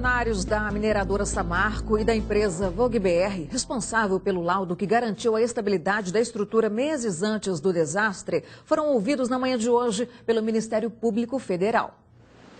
Funcionários da mineradora Samarco e da empresa Vogue BR, responsável pelo laudo que garantiu a estabilidade da estrutura meses antes do desastre, foram ouvidos na manhã de hoje pelo Ministério Público Federal.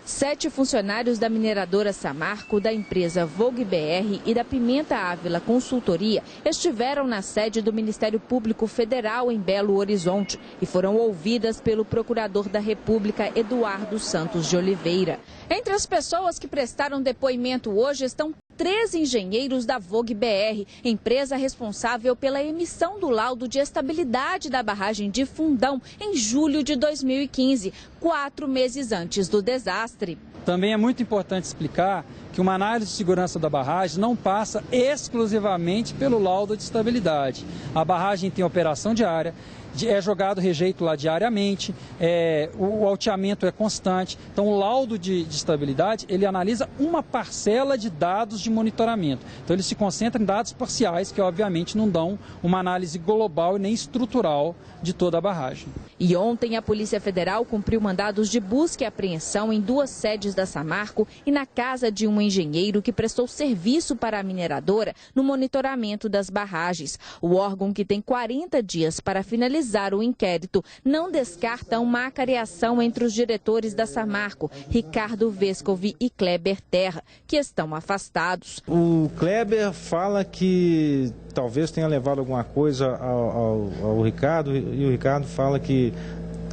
7 funcionários da mineradora Samarco, da empresa Vogue BR e da Pimenta Ávila Consultoria estiveram na sede do Ministério Público Federal em Belo Horizonte e foram ouvidas pelo Procurador da República, Eduardo Santos de Oliveira. Entre as pessoas que prestaram depoimento hoje estão 3 engenheiros da Vogue BR, empresa responsável pela emissão do laudo de estabilidade da barragem de Fundão em julho de 2015, 4 meses antes do desastre. Também é muito importante explicar que uma análise de segurança da barragem não passa exclusivamente pelo laudo de estabilidade. A barragem tem operação diária, é jogado rejeito lá diariamente, o alteamento é constante. Então, o laudo de estabilidade, ele analisa uma parcela de dados de monitoramento. Então, ele se concentra em dados parciais, que obviamente não dão uma análise global e nem estrutural de toda a barragem. E ontem, a Polícia Federal cumpriu mandados de busca e apreensão em 2 sedes da Samarco e na casa de um engenheiro que prestou serviço para a mineradora no monitoramento das barragens. O órgão, que tem 40 dias para finalizar o inquérito, não descarta uma acareação entre os diretores da Samarco, Ricardo Vescovi e Kleber Terra, que estão afastados. O Kleber fala que talvez tenha levado alguma coisa ao Ricardo, e o Ricardo fala que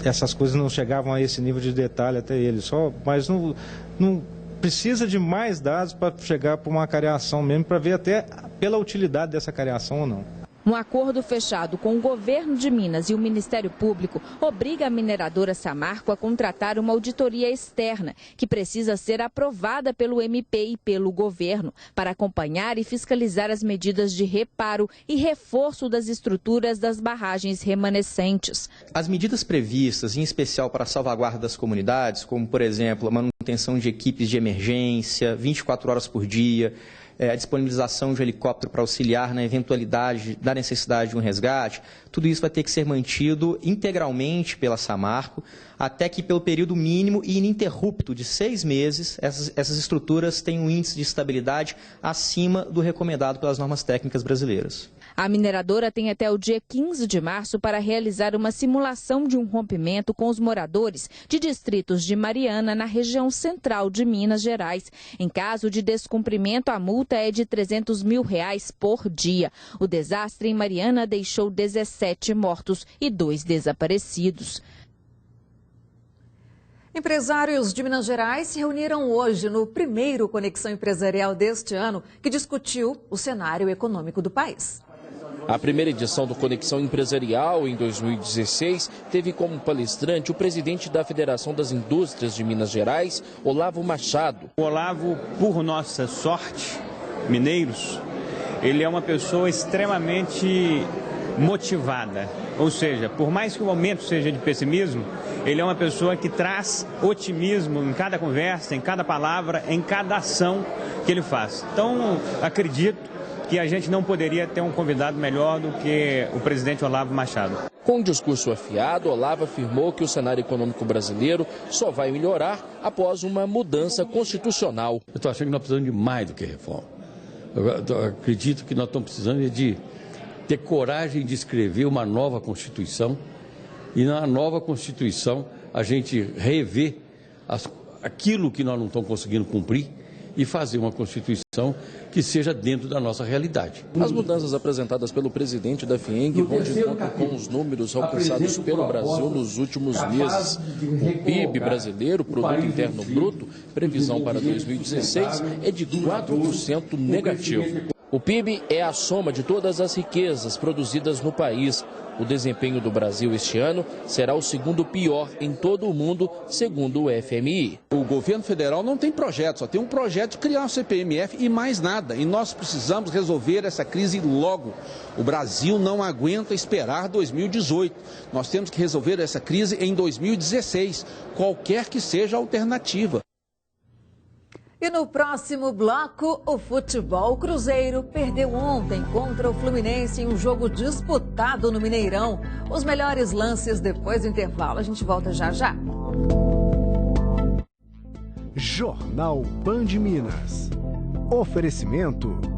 essas coisas não chegavam a esse nível de detalhe até ele, mas não precisa de mais dados para chegar para uma acareação mesmo, para ver até pela utilidade dessa acareação ou não. Um acordo fechado com o governo de Minas e o Ministério Público obriga a mineradora Samarco a contratar uma auditoria externa, que precisa ser aprovada pelo MP e pelo governo, para acompanhar e fiscalizar as medidas de reparo e reforço das estruturas das barragens remanescentes. As medidas previstas, em especial para a salvaguarda das comunidades, como, por exemplo, a manutenção de equipes de emergência, 24 horas por dia, a disponibilização de um helicóptero para auxiliar na eventualidade da necessidade de um resgate, tudo isso vai ter que ser mantido integralmente pela Samarco, até que pelo período mínimo e ininterrupto de 6 meses, essas estruturas tenham um índice de estabilidade acima do recomendado pelas normas técnicas brasileiras. A mineradora tem até o dia 15 de março para realizar uma simulação de um rompimento com os moradores de distritos de Mariana, na região central de Minas Gerais. Em caso de descumprimento, a multa é de R$300 mil por dia. O desastre em Mariana deixou 17 mortos e 2 desaparecidos. Empresários de Minas Gerais se reuniram hoje no primeiro Conexão Empresarial deste ano, que discutiu o cenário econômico do país. A primeira edição do Conexão Empresarial, em 2016, teve como palestrante o presidente da Federação das Indústrias de Minas Gerais, Olavo Machado. O Olavo, por nossa sorte, mineiros, ele é uma pessoa extremamente motivada. Ou seja, por mais que o momento seja de pessimismo, ele é uma pessoa que traz otimismo em cada conversa, em cada palavra, em cada ação que ele faz. Então, acredito que a gente não poderia ter um convidado melhor do que o presidente Olavo Machado. Com um discurso afiado, Olavo afirmou que o cenário econômico brasileiro só vai melhorar após uma mudança constitucional. Eu estou achando que nós precisamos de mais do que reforma. Eu acredito que nós estamos precisando de ter coragem de escrever uma nova Constituição e na nova Constituição a gente rever aquilo que nós não estamos conseguindo cumprir e fazer uma Constituição que seja dentro da nossa realidade. As mudanças apresentadas pelo presidente da FIENG vão de encontro com os números alcançados pelo Brasil nos últimos meses. O PIB brasileiro, Produto Interno Bruto, previsão para 2016 é de 4% negativo. O PIB é a soma de todas as riquezas produzidas no país. O desempenho do Brasil este ano será o segundo pior em todo o mundo, segundo o FMI. O governo federal não tem projeto, só tem um projeto de criar um CPMF e mais nada. E nós precisamos resolver essa crise logo. O Brasil não aguenta esperar 2018. Nós temos que resolver essa crise em 2016, qualquer que seja a alternativa. E no próximo bloco, o futebol. Cruzeiro perdeu ontem contra o Fluminense em um jogo disputado no Mineirão. Os melhores lances depois do intervalo. A gente volta já já. Jornal Band Minas. Oferecimento